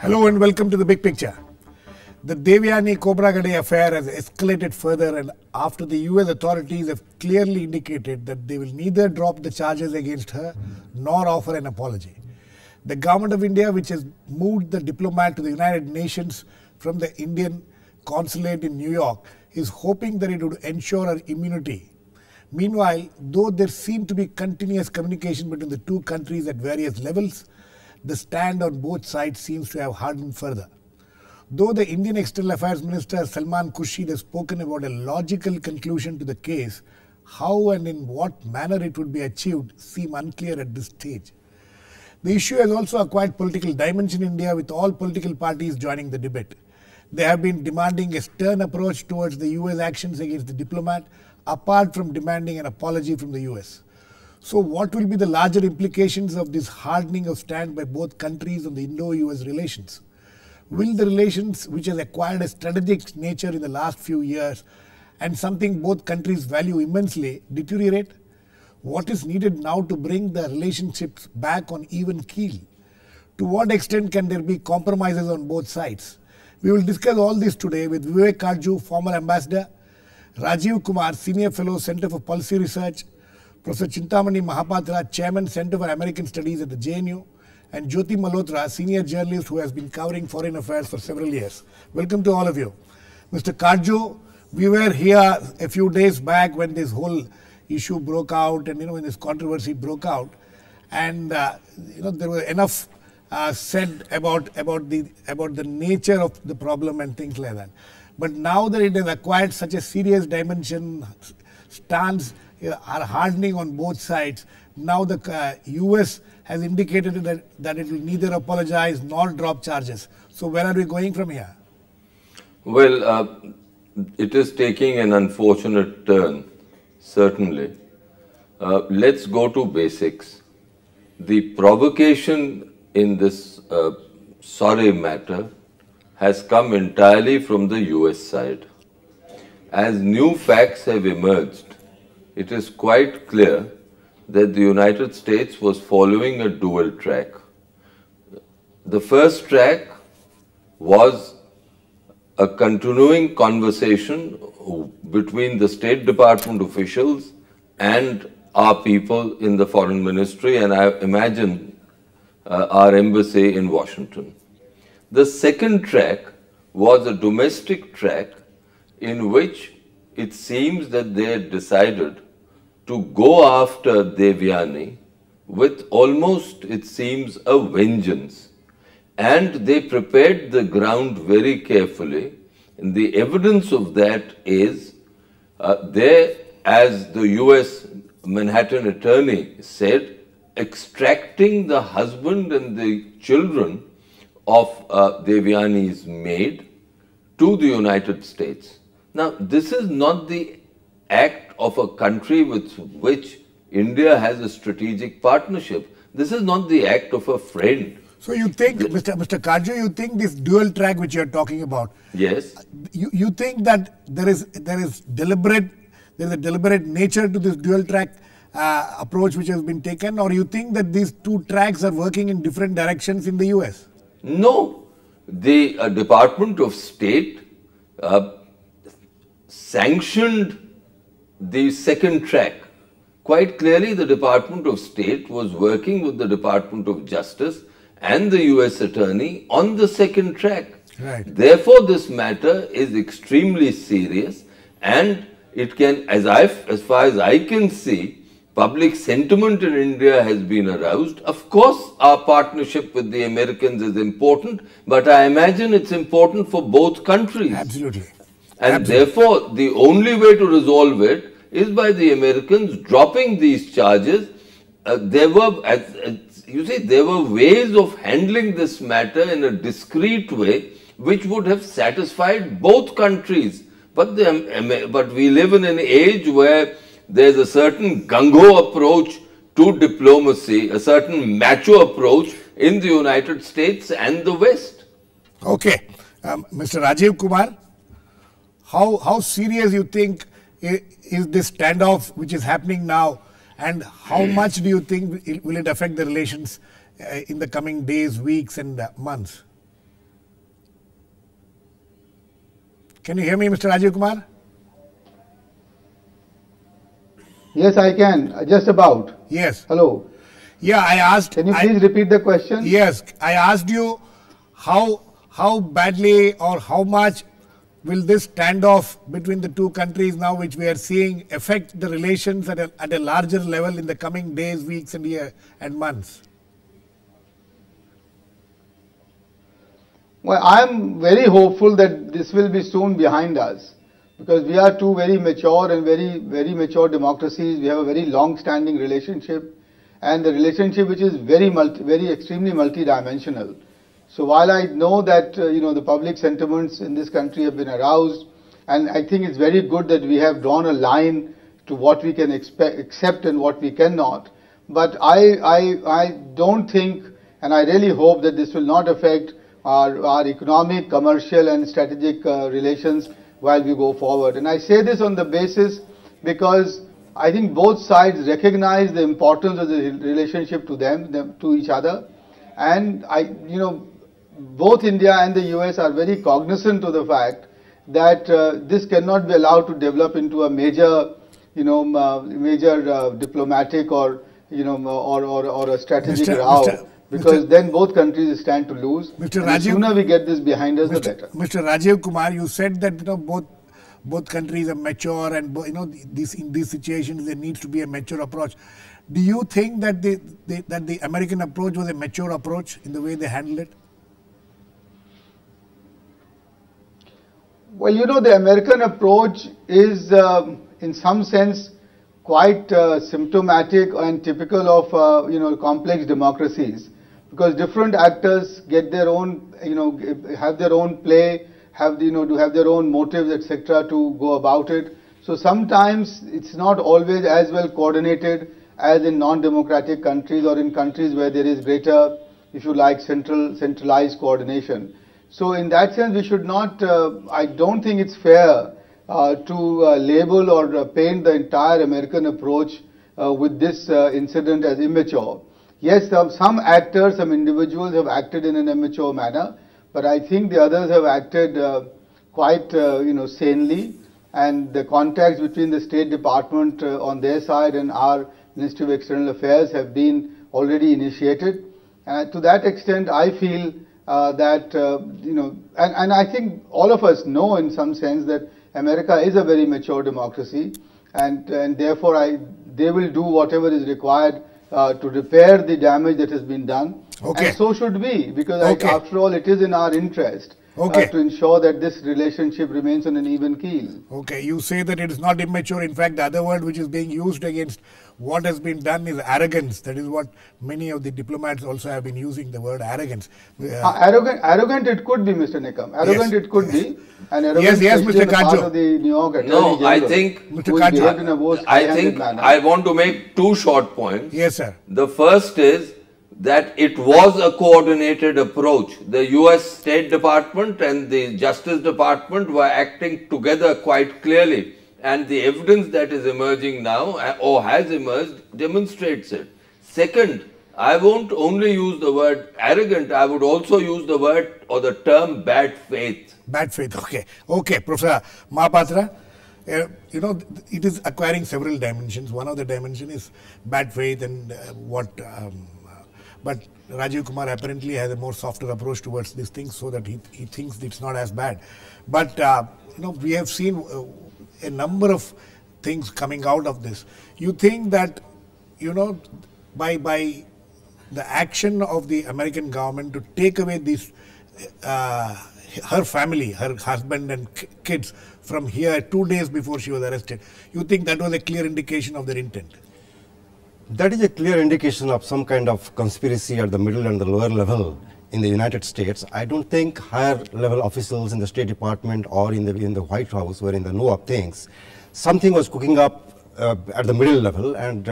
Hello and welcome to the big picture. The Devyani Cobra Gade affair has escalated further, and after the US authorities have clearly indicated that they will neither drop the charges against her nor offer an apology. The government of India, which has moved the diplomat to the United Nations from the Indian consulate in New York, is hoping that it would ensure her immunity. Meanwhile, though there seemed to be continuous communication between the two countries at various levels, the stand on both sides seems to have hardened further. Though the Indian External Affairs Minister Salman Khurshid has spoken about a logical conclusion to the case, how and in what manner it would be achieved seem unclear at this stage. The issue has also acquired political dimension in India, with all political parties joining the debate. They have been demanding a stern approach towards the US actions against the diplomat, apart from demanding an apology from the US. So what will be the larger implications of this hardening of stand by both countries on the Indo-US relations? Will the relations, which has acquired a strategic nature in the last few years and something both countries value immensely, deteriorate? What is needed now to bring the relationships back on even keel? To what extent can there be compromises on both sides? We will discuss all this today with Vivek, Katju, former ambassador, Rajiv, Kumar, senior fellow, Center for Policy Research, Professor Chintamani, Mahapatra, chairman, Center for American Studies at the JNU, and Jyoti, Malhotra, senior journalist who has been covering foreign affairs for several years. Welcome to all of you. Mr. Katju, we were here a few days back when this whole issue broke out, and when this controversy broke out, and there was enough said about the nature of the problem and things like that. But now that it has acquired such a serious dimension, stance are hardening on both sides. Now the US has indicated that it will neither apologize nor drop charges. So where are we going from here? Well, it is taking an unfortunate turn, certainly. Let's go to basics. The provocation in this sorry matter has come entirely from the US side. As new facts have emerged, it is quite clear that the United States was following a dual track. The first track was a continuing conversation between the State Department officials and our people in the Foreign Ministry, and I imagine our embassy in Washington. The second track was a domestic track in which it seems that they had decided to go after Devyani with almost, it seems, a vengeance. And they prepared the ground very carefully. And the evidence of that is there, as the US Manhattan attorney said, extracting the husband and the children of Devyani's maid to the United States. Now, this is not the act of a country with which India has a strategic partnership. This is not the act of a friend. So you think, Mr. Katju, you think this dual track which you are talking about? Yes. You think that there is a deliberate nature to this dual track approach which has been taken, or you think that these two tracks are working in different directions in the US? No. The Department of State sanctioned the second track. Quite clearly, the Department of State was working with the Department of Justice and the US Attorney on the second track. Right. Therefore, this matter is extremely serious, and it can, as far as I can see, public sentiment in India has been aroused. Of course, our partnership with the Americans is important, but I imagine it's important for both countries. Absolutely. And therefore, the only way to resolve it is by the Americans dropping these charges. There were ways of handling this matter in a discreet way which would have satisfied both countries. But we live in an age where there's a certain gung-ho approach to diplomacy, a certain macho approach in the United States and the West. Okay. Mr. Rajiv Kumar, how serious you think is this standoff which is happening now, and how much do you think will it affect the relations in the coming days, weeks and months? Can you hear me, Mr. Rajiv Kumar? Yes, I can. Just about. Yes. Hello. Yeah, I asked. Can you please repeat the question? Yes, I asked you how badly or how much will this standoff between the two countries now, which we are seeing, affect the relations at a larger level in the coming days, weeks, and months? Well, I'm very hopeful that this will be soon behind us, because we are two very mature and very mature democracies. We have a very long-standing relationship, and the relationship which is very extremely multidimensional. So while I know that the public sentiments in this country have been aroused, and I think it's very good that we have drawn a line to what we can accept and what we cannot, but I don't think, and I really hope that this will not affect our economic, commercial and strategic relations while we go forward. And I say this on the basis because I think both sides recognize the importance of the relationship to each other, and both India and the US are very cognizant of the fact that this cannot be allowed to develop into a major diplomatic or a strategic row. Because then both countries stand to lose. Mr. And the sooner we get this behind us, the better. Mr. Rajiv Kumar, you said that both countries are mature, and in these situations there needs to be a mature approach. Do you think that the American approach was a mature approach in the way they handled it? Well, the American approach is in some sense quite symptomatic and typical of complex democracies, because different actors get their own have their own play, to have their own motives, etc., to go about it. So sometimes it's not always as well coordinated as in non-democratic countries or in countries where there is greater, if you like, centralized coordination. So in that sense, we should not, I don't think it's fair to label or paint the entire American approach with this incident as immature. Yes, some actors, some individuals have acted in an immature manner, but I think the others have acted quite, sanely, and the contacts between the State Department on their side and our Ministry of External Affairs have been already initiated. And to that extent, I feel that, and I think all of us know in some sense that America is a very mature democracy, and therefore they will do whatever is required to repair the damage that has been done. Okay. And so should we, because after all, it is in our interest to ensure that this relationship remains on an even keel. Okay, you say that it is not immature. In fact, the other word which is being used against what has been done is arrogance. That is what many of the diplomats also have been using, the word arrogance. Arrogant it could be, Mr. Nikam. Arrogant it could be. And arrogant yes, Mr. Katju. Of the New York Attorney General, I think, Mr. Katju, I want to make two short points. Yes, sir. The first is that it was a coordinated approach. The US State Department and the Justice Department were acting together quite clearly, and the evidence that is emerging now or has emerged demonstrates it. Second, I won't only use the word arrogant, I would also use the word or the term bad faith. Bad faith, okay. Okay, Professor Mahapatra, it is acquiring several dimensions. One of the dimensions is bad faith and but Rajiv Kumar apparently has a more softer approach towards these things, so that he thinks it's not as bad. But we have seen a number of things coming out of this. You think that by the action of the American government to take away this her family, her husband and kids from here 2 days before she was arrested, you think that was a clear indication of their intent? That is a clear indication of some kind of conspiracy at the middle and the lower level in the United States. I don't think higher level officials in the State Department or in the White House were in the know of things. Something was cooking up at the middle level, and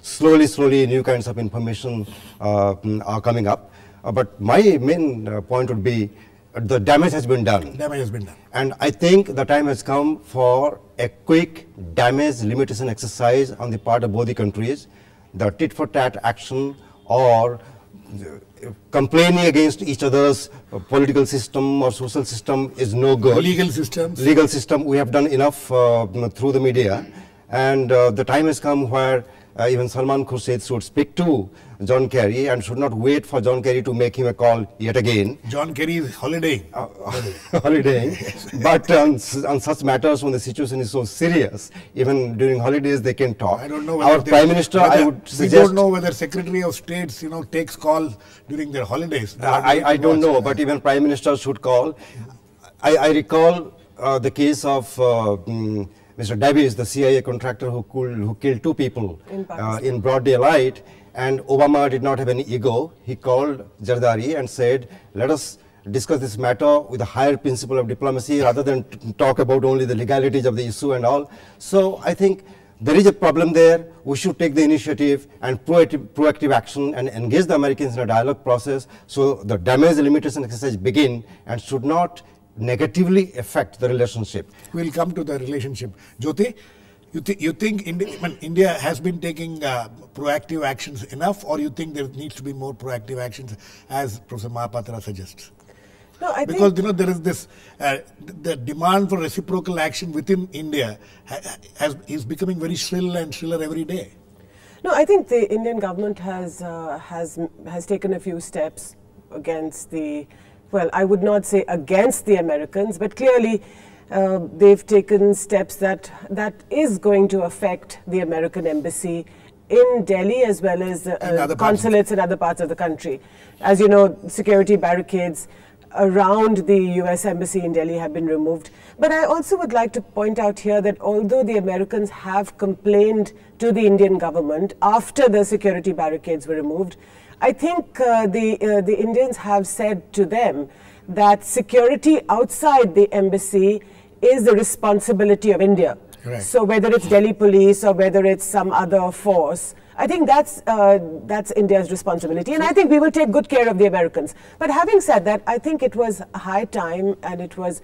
slowly new kinds of information are coming up. But my main point would be the damage has been done. Damage has been done. And I think the time has come for a quick damage limitation exercise on the part of both the countries. The tit-for-tat action or complaining against each other's political system or social system is no good. Legal systems. Legal system, we have done enough through the media, and the time has come where even Salman Khurshid should speak to John Kerry and should not wait for John Kerry to make him a call yet again. John Kerry is holidaying. Holidaying. But on such matters, when the situation is so serious, even during holidays they can talk. I don't know Our Prime Minister, I would suggest... We don't know whether Secretary of States, takes calls during their holidays. I don't know, but even Prime Minister should call. I recall the case of Mr. Davies, the CIA contractor who killed 2 people in broad daylight, and Obama did not have any ego. He called Zardari and said, let us discuss this matter with a higher principle of diplomacy rather than talk about only the legalities of the issue and all. So I think there is a problem there. We should take the initiative and proactive action and engage the Americans in a dialogue process so the damage limitation exercise begin and should not negatively affect the relationship. We'll come to the relationship. Jyoti, you think India has been taking proactive actions enough, or you think there needs to be more proactive actions, as Professor Mahapatra suggests? No, I because think there is this the demand for reciprocal action within India is becoming very shrill and shriller every day. No, I think the Indian government has taken a few steps against the, well, I would not say against the Americans, but clearly they've taken steps that is going to affect the American embassy in Delhi as well as consulates in other parts of the country. As you know, security barricades around the US Embassy in Delhi have been removed. But I also would like to point out here that although the Americans have complained to the Indian government after the security barricades were removed, I think the Indians have said to them that security outside the embassy is the responsibility of India. Right. So whether it's Delhi police or whether it's some other force, I think that's India's responsibility, and I think we will take good care of the Americans. But having said that, I think it was high time and it was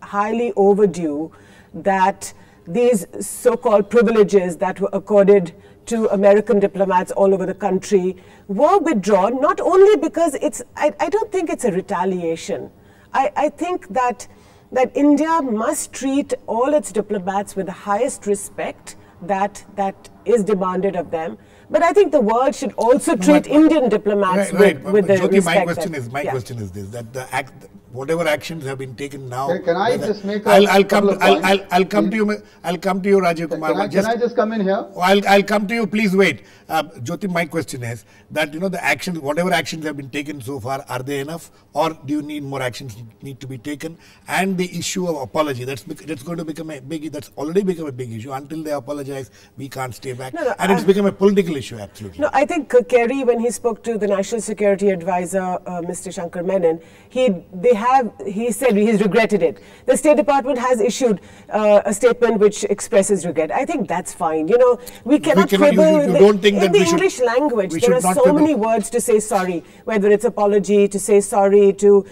highly overdue that these so-called privileges that were accorded to American diplomats all over the country were withdrawn, not only because it's, I don't think it's a retaliation. I think that India must treat all its diplomats with the highest respect that is demanded of them. But I think the world should also treat Indian diplomats with the Jyoti, respect. My question is this: that whatever actions have been taken now. Can I just make I'll come to you. I'll come to you, Rajiv Kumar. Can I just come in here? I'll come to you. Please wait, Jyoti. My question is that the actions, whatever actions have been taken so far, are they enough, or do you need more actions need to be taken? And the issue of apology, that's going to become a big. That's already become a big issue. Until they apologize, we can't stay back, and it's become a political issue. Absolutely. No, I think Kerry, when he spoke to the National Security Advisor, Mr. Shankar Menon, he said he's regretted it. The State Department has issued a statement which expresses regret. I think that's fine. We cannot quibble you don't think that in the English language. There are so many words to say sorry, whether it's apology, to say sorry, to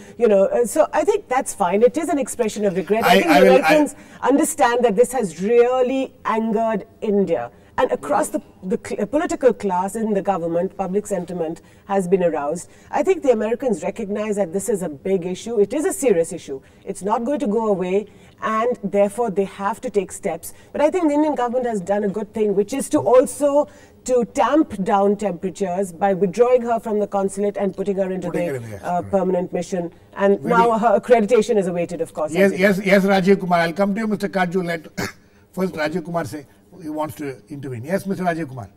so I think that's fine. It is an expression of regret. I think the Americans understand that this has really angered India. And across the political class in the government, public sentiment has been aroused. I think the Americans recognize that this is a big issue. It is a serious issue. It's not going to go away, and therefore they have to take steps. But I think the Indian government has done a good thing, which is to also tamp down temperatures by withdrawing her from the consulate and putting her into the permanent mission. And now her accreditation is awaited, of course. Yes, Rajiv Kumar. I'll come to you, Mr. Katju. First, Rajiv Kumar say he wants to intervene. Yes, Mr. Rajiv Kumar.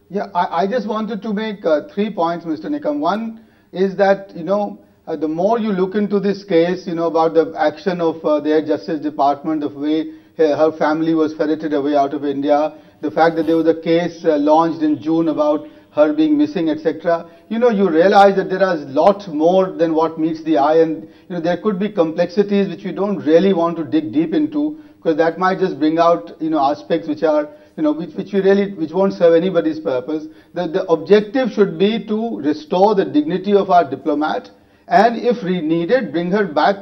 Yeah, I just wanted to make 3 points, Mr. Nikam. One is that, the more you look into this case, about the action of their Justice Department, the way her family was ferreted away out of India, the fact that there was a case launched in June about her being missing, etc. You realize that there is a lot more than what meets the eye, and there could be complexities which we don't really want to dig deep into, because that might just bring out aspects which are which won't serve anybody's purpose. The objective should be to restore the dignity of our diplomat, and if needed, bring her back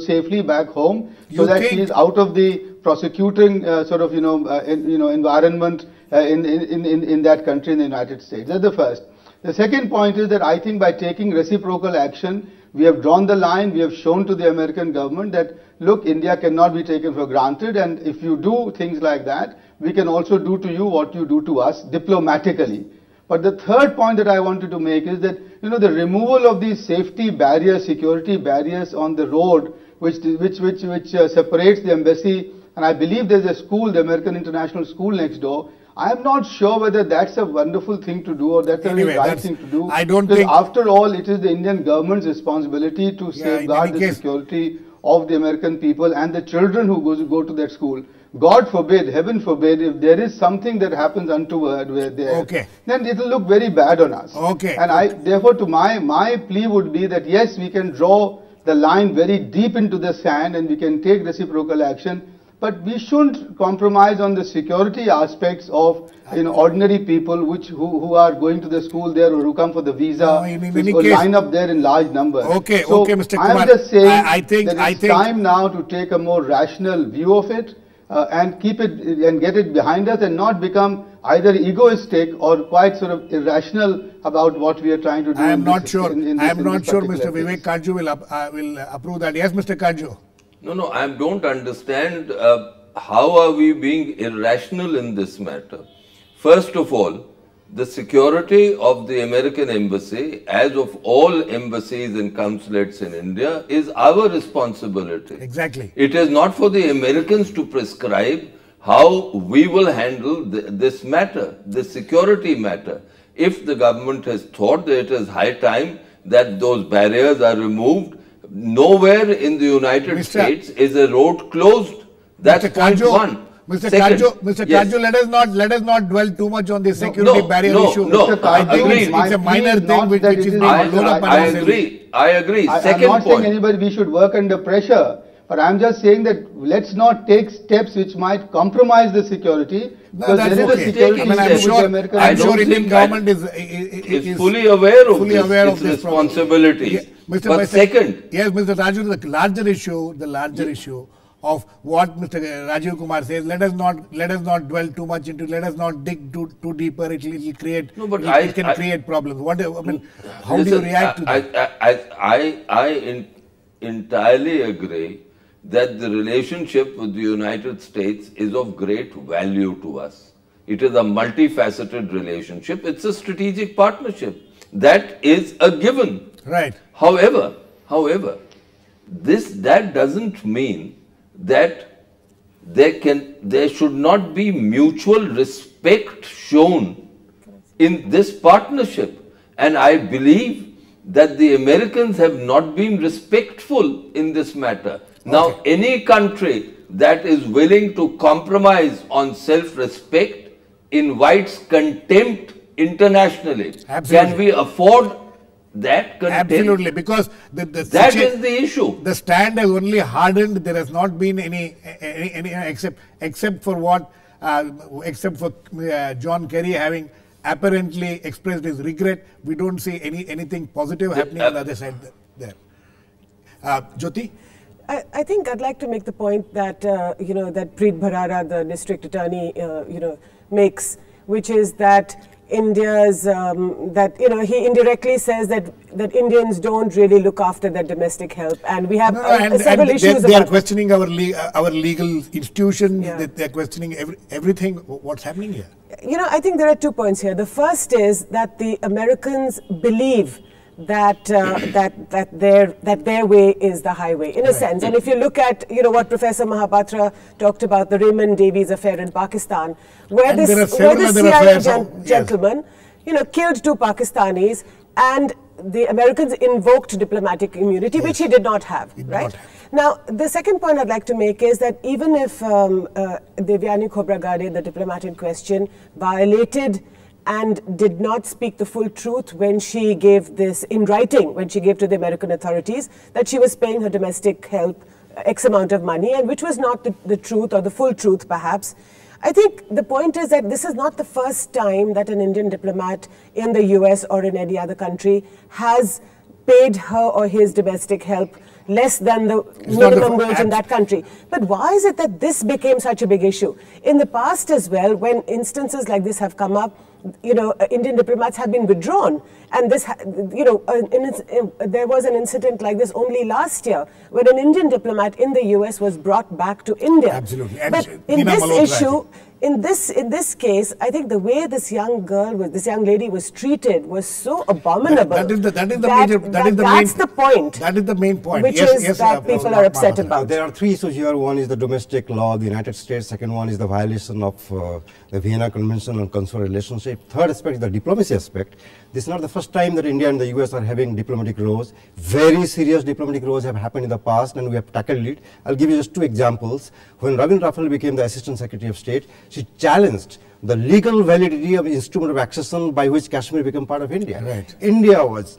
safely back home, so that she is out of the prosecuting environment in that country, in the United States. That's the first. The second point is that I think by taking reciprocal action, we have drawn the line, we have shown to the American government that, look, India cannot be taken for granted, and if you do things like that, we can also do to you what you do to us diplomatically. But the third point that I wanted to make is that, the removal of these safety barriers, security barriers on the road, which separates the embassy, and I believe there's a school, the American International School next door. I am not sure whether that's a wonderful thing to do or that's a right thing to do. I don't because think. After all, it is the Indian government's responsibility to safeguard the security of the American people and the children who go to that school. God forbid, heaven forbid, if there is something that happens untoward where there, then it will look very bad on us. And therefore, to my plea would be that yes, we can draw the line very deep into the sand and we can take reciprocal action. But we shouldn't compromise on the security aspects of ordinary people who are going to the school there or who come for the visa, who line up there in large numbers. So Mr. Kumar, I'm just saying I think it's time now to take a more rational view of it and keep it and get it behind us and not become either egoistic or quite sort of irrational about what we are trying to do. I am not sure. Mr. Vivek Katju will approve that. Yes, Mr. Katju. No, I don't understand how are we being irrational in this matter. First of all, the security of the American embassy, as of all embassies and consulates in India, is our responsibility. Exactly. It is not for the Americans to prescribe how we will handle this matter, this security matter. If the government has thought that it is high time that those barriers are removed, nowhere in the United States is a road closed. That's point one. Mr. Katju, let us not dwell too much on the security barrier issue. I agree. It's a minor thing which is being blown up. I agree. I'm not saying anybody we should work under pressure, but I'm just saying that let's not take steps which might compromise the security. Because there is a security I'm sure Indian government is fully aware of its responsibilities. But second, yes, Mr. Raju, the larger issue of what Mr. Rajiv Kumar says, let us not dwell too much into, let us not dig too deeper. It will create, it can create problems. How do you react to that? I entirely agree that the relationship with the United States is of great value to us. It is a multifaceted relationship. It's a strategic partnership. That is a given. Right. However, that doesn't mean that there should not be mutual respect shown in this partnership. And I believe that the Americans have not been respectful in this matter. Now, any country that is willing to compromise on self-respect invites contempt internationally. Can we afford that contempt? Absolutely, because that is the issue. The stand has only hardened. There has not been any except for John Kerry having apparently expressed his regret. We don't see anything positive happening on the other side there. Jyoti? I think I'd like to make the point that that Preet Bharara, the district attorney, makes, which is that India's he indirectly says that Indians don't really look after their domestic help, and we have several issues. They are questioning our legal institutions. They are questioning everything. What's happening here? I think there are 2 points here. The first is that the Americans believe that their way is the highway, in a sense. And if you look at what Professor Mahapatra talked about, the Raymond Davies affair in Pakistan, where this CIA gentleman killed 2 Pakistanis, and the Americans invoked diplomatic immunity, which he did not have. Now, the second point I'd like to make is that even if Devyani Khobragade, the diplomat in question, violated and did not speak the full truth when she gave this in writing, when she gave to the American authorities, that she was paying her domestic help X amount of money, and which was not the truth or the full truth perhaps. I think the point is that this is not the first time that an Indian diplomat in the US or in any other country has paid her or his domestic help less than the minimum wage in that country. But why is it that this became such a big issue? In the past as well, when instances like this have come up, Indian diplomats have been withdrawn. And this, there was an incident like this only last year, where an Indian diplomat in the US was brought back to India. Absolutely. But in this issue, in this case, I think the way this young lady was treated was so abominable. That's the point. That is the main point. Which is that people are upset about. There are three issues here. One is the domestic law of the United States. Second one is the violation of the Vienna Convention on Consular Relationship. Third aspect is the diplomacy aspect. This is not the first time that India and the US are having diplomatic rows. Very serious diplomatic rows have happened in the past, and we have tackled it. I'll give you just two examples. When Ravin Rafal became the Assistant Secretary of State, she challenged the legal validity of the instrument of accession by which Kashmir became part of India. Right. India was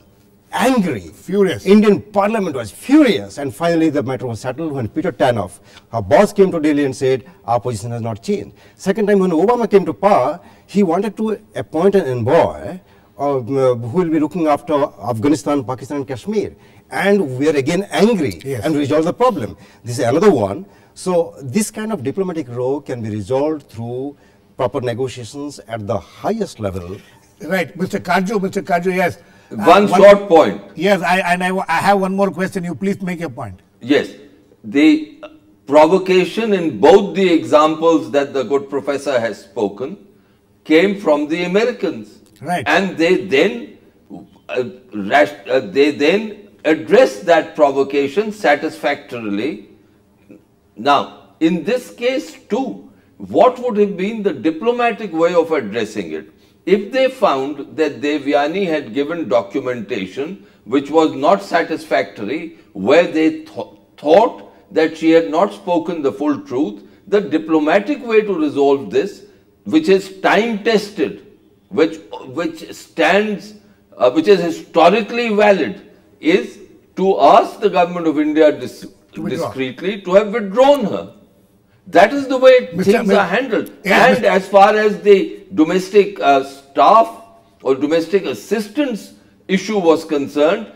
angry. Furious. Indian Parliament was furious. And finally, the matter was settled when Peter Tanoff, her boss, came to Delhi and said, our position has not changed. Second time, when Obama came to power, he wanted to appoint an envoy who will be looking after Afghanistan, Pakistan, and Kashmir. And we are again angry and resolve the problem. This is another one. So this kind of diplomatic row can be resolved through proper negotiations at the highest level. Right. Mr. Katju, yes. One short point. Yes, I have one more question. You please make your point. Yes. The provocation in both the examples that the good professor has spoken came from the Americans. Right. And they then addressed that provocation satisfactorily. Now, in this case too, what would have been the diplomatic way of addressing it? If they found that Devyani had given documentation which was not satisfactory, where they thought that she had not spoken the full truth, the diplomatic way to resolve this, which is time-tested, which stands, which is historically valid, is to ask the government of India discreetly to have withdrawn her. That is the way things are handled. Yes, and as far as the domestic staff or domestic assistance issue was concerned,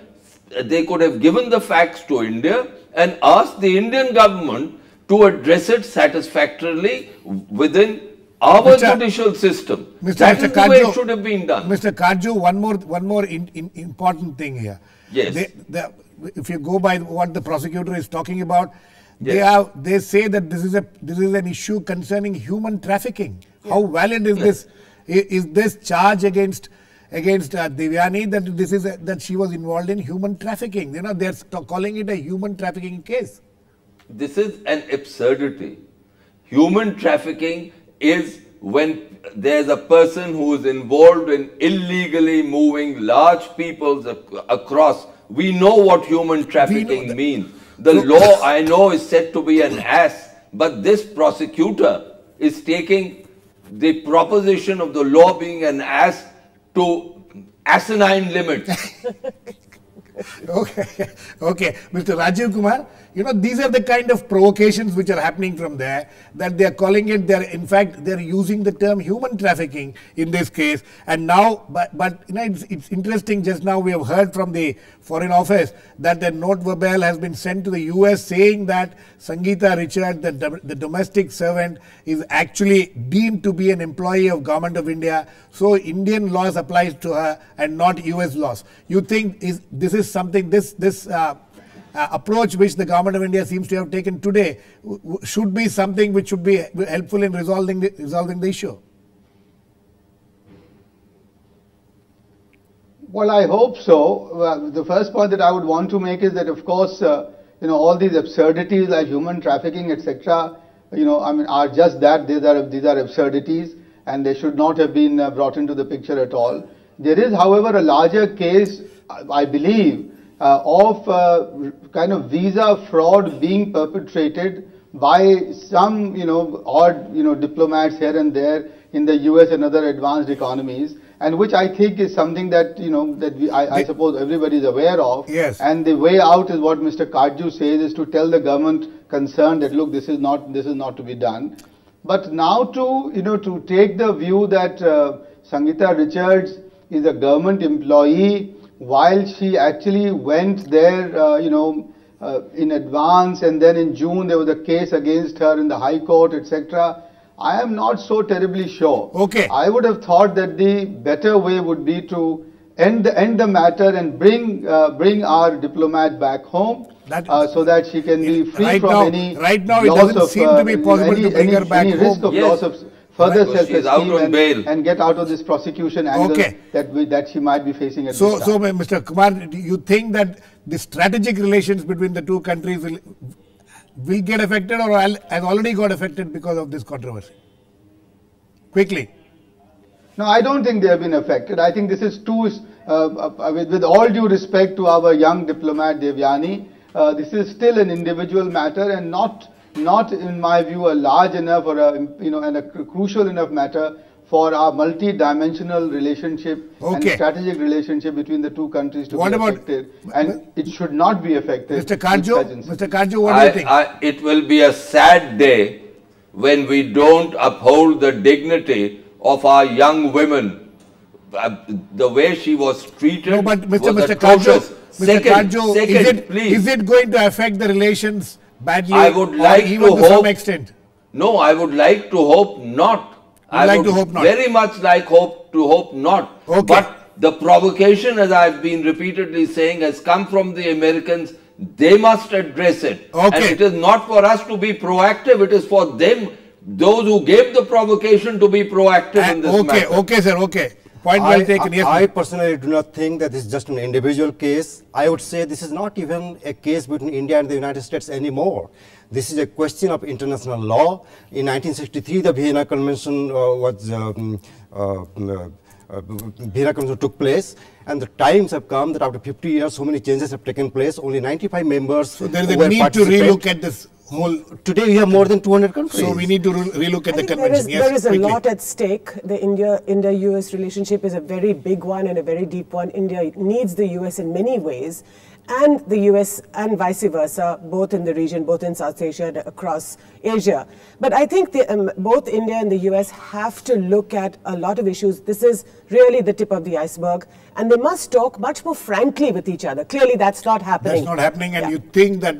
they could have given the facts to India and asked the Indian government to address it satisfactorily within our judicial system. That is the way it should have been done. Mr. Katju, one more important thing here. Yes. If you go by what the prosecutor is talking about, they say that this is an issue concerning human trafficking. Yeah. How valid is this? Is this charge against Devyani that she was involved in human trafficking? They're calling it a human trafficking case. This is an absurdity. Human trafficking is when there's a person who is involved in illegally moving large peoples across. We know what human trafficking means. The law, I know, is said to be an ass, but this prosecutor is taking the proposition of the law being an ass to asinine limits. Okay. Mr. Rajiv Kumar, these are the kind of provocations which are happening from there, that they are calling it, in fact, they're using the term human trafficking in this case. And now, but it's interesting, just now we have heard from the Foreign Office that the note verbal has been sent to the US saying that Sangeeta Richard, the domestic servant, is actually deemed to be an employee of Government of India. So Indian laws applies to her and not US laws. You think this is something, this approach which the Government of India seems to have taken today should be something which should be helpful in resolving the issue? Well, I hope so. The first point that I would want to make is that, of course, all these absurdities like human trafficking, etc., are just that. These are absurdities, and they should not have been brought into the picture at all. There is, however, a larger case, I believe, of kind of visa fraud being perpetrated by some, odd, diplomats here and there in the US and other advanced economies, and which I think is something that, I suppose everybody is aware of. Yes. And the way out is what Mr. Katju says, is to tell the government concerned that, look, this is not to be done. But now to take the view that Sangeeta Richards is a government employee, while she actually went there, in advance, and then in June there was a case against her in the High Court, etc. I am not so terribly sure. Okay. I would have thought that the better way would be to end the matter and bring our diplomat back home, so that she can be free from any right now it loss doesn't seem to be possible to bring her back any risk home. of loss of further self-esteem and get out of this prosecution angle that she might be facing at this time. So, Mr. Kumar, do you think that the strategic relations between the two countries will get affected or has already got affected because of this controversy? Quickly. No, I don't think they have been affected. I think this is too, with all due respect to our young diplomat Devyani, this is still an individual matter and not in my view a large enough or and a crucial enough matter for our multi-dimensional relationship and strategic relationship between the two countries to be affected. And it should not be affected. Mr. Katju, what do you think? It will be a sad day when we don't uphold the dignity of our young women. The way she was treated. No, but Mr. Second, please. Is it going to affect the relations badly? I would like to hope, some extent? No, I would like to hope not. I would very much like to hope not. Okay. But the provocation, as I've been repeatedly saying, has come from the Americans. They must address it. Okay. And it is not for us to be proactive. It is for them, those who gave the provocation, to be proactive in this matter. Okay, sir. Okay. Point well taken. Yes, I personally do not think that this is just an individual case. I would say this is not even a case between India and the United States anymore. This is a question of international law. In 1963, the Vienna Convention Vienna Convention took place, and the times have come that after 50 years, so many changes have taken place. Only 95 members. So there is a need to relook at this whole. Today we have more than 200 countries. So we need to relook at the convention. There is a lot at stake. The India-US relationship is a very big one and a very deep one. India needs the US in many ways, and the US and vice versa, both in the region, both in South Asia and across Asia. But I think both India and the US have to look at a lot of issues. This is really the tip of the iceberg, and they must talk much more frankly with each other. Clearly that's not happening. That's not happening, and you think that,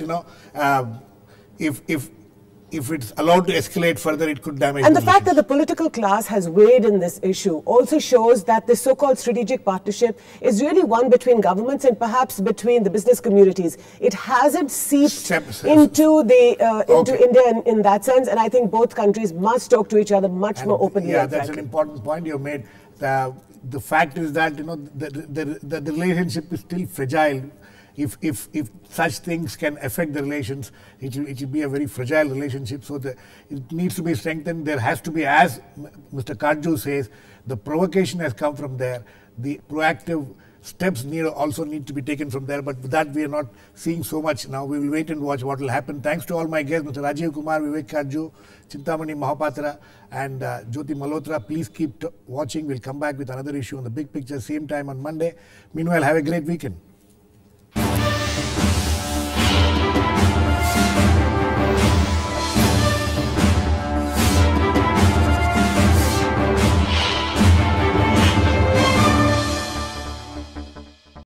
if it's allowed to escalate further, it could damage. And the fact that the political class has weighed in this issue also shows that the so-called strategic partnership is really one between governments and perhaps between the business communities. It hasn't seeped into India in that sense, and I think both countries must talk to each other much more openly. Yeah, that's an important point you made. The fact is that the relationship is still fragile. If such things can affect the relations, it will be a very fragile relationship. So it needs to be strengthened. There has to be, as Mr. Katju says, the provocation has come from there. The proactive steps also need to be taken from there. But that we are not seeing so much now. We will wait and watch what will happen. Thanks to all my guests, Mr. Rajiv, Kumar, Vivek, Katju, Chintamani, Mahapatra, and Jyoti, Malhotra. Please keep watching. We'll come back with another issue on The Big Picture, same time on Monday. Meanwhile, have a great weekend.